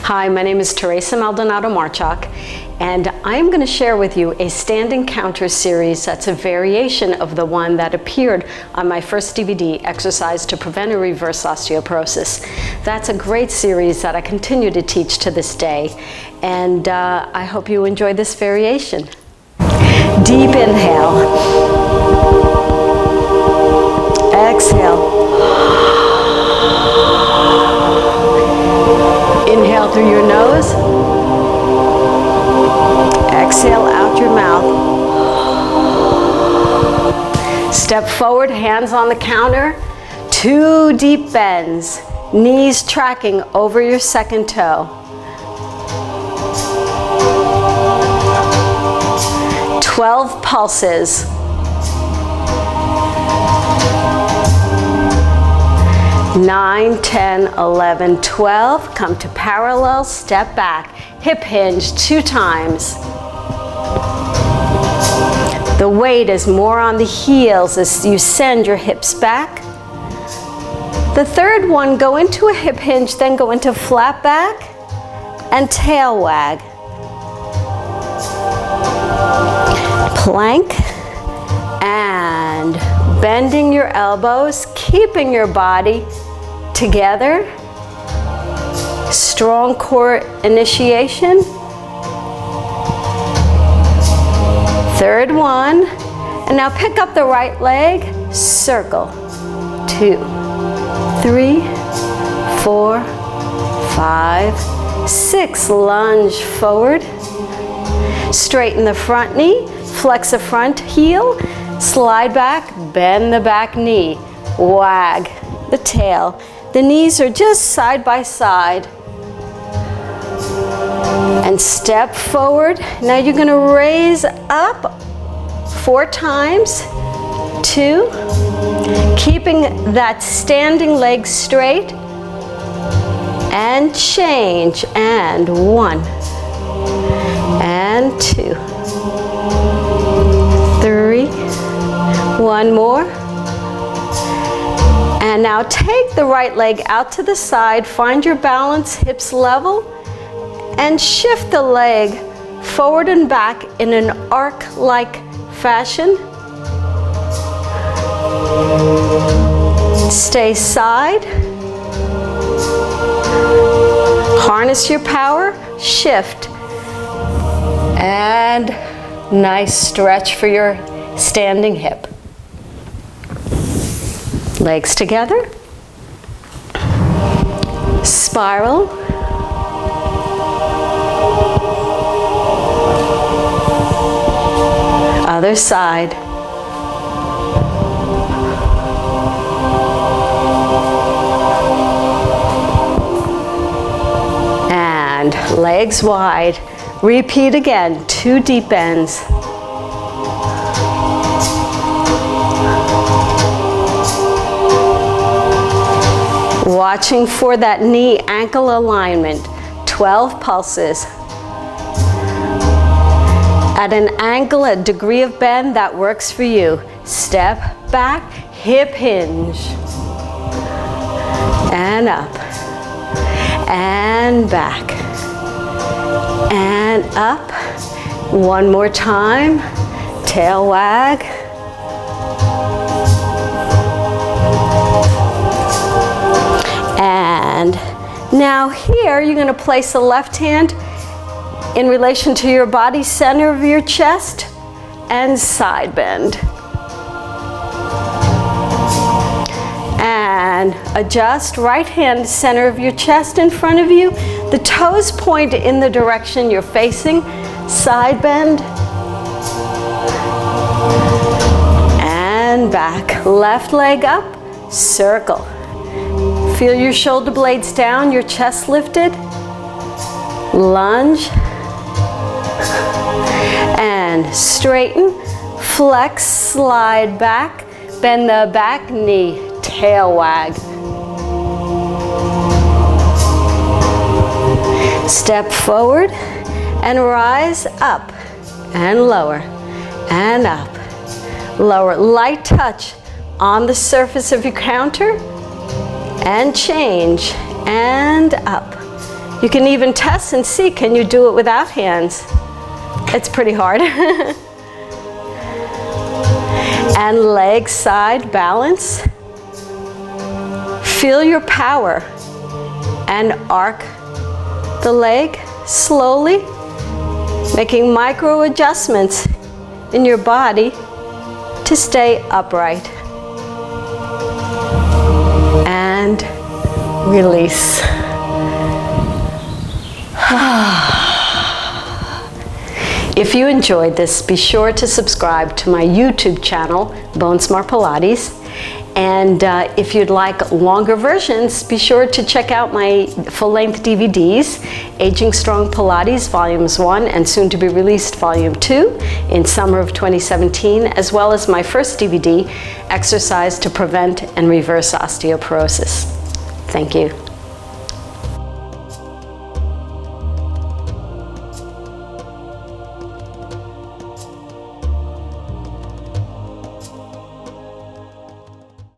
Hi, my name is Teresa Maldonado Marchak, and I'm going to share with you a standing counter series that's a variation of the one that appeared on my first DVD, Exercise to Prevent or Reverse Osteoporosis. That's a great series that I continue to teach to this day, and I hope you enjoy this variation. Deep inhale. Exhale. Inhale through your nose. Exhale out your mouth. Step forward, hands on the counter. 2 deep bends, knees tracking over your second toe. 12 pulses. 9, 10, 11, 12. Come to parallel, step back, hip hinge 2 times. The weight is more on the heels as you send your hips back. The third one, go into a hip hinge, then go into flat back and tail wag. Plank and bending your elbows, keeping your body together. Strong core initiation. Third one, and now pick up the right leg, circle. 2, 3, 4, 5, 6. Lunge forward. Straighten the front knee, flex the front heel, slide back, bend the back knee, wag the tail. The knees are just side by side. And step forward. Now you're going to raise up 4 times. 2. Keeping that standing leg straight. And change. And 1. And 2. 3. 1 more. And now take the right leg out to the side, find your balance, hips level, and shift the leg forward and back in an arc-like fashion. Stay side. Harness your power, shift. And nice stretch for your standing hip. Legs together. Spiral. Other side. And legs wide. Repeat again, 2 deep bends. Watching for that knee ankle alignment, 12 pulses. At an angle, a degree of bend that works for you. Step back, hip hinge. And up. And back. And up. 1 more time. Tail wag. And now here, you're going to place the left hand in relation to your body, center of your chest, and side bend. And adjust, right hand center of your chest in front of you. The toes point in the direction you're facing, side bend. And back, left leg up, circle. Feel your shoulder blades down, your chest lifted. Lunge. And straighten, flex, slide back, bend the back knee, tail wag. Step forward and rise up and lower and up. Lower, light touch on the surface of your counter and change and up You can even test and see, can you do it without hands? It's pretty hard. And leg side balance. Feel your power and arc the leg slowly, making micro adjustments in your body to stay upright. And release. If you enjoyed this, be sure to subscribe to my YouTube channel, Bone Smart Pilates. And if you'd like longer versions, be sure to check out my full-length DVDs, Aging Strong Pilates Volumes 1 and soon to be released Volume 2 in summer of 2017, as well as my first DVD, Exercise to Prevent and Reverse Osteoporosis. Thank you.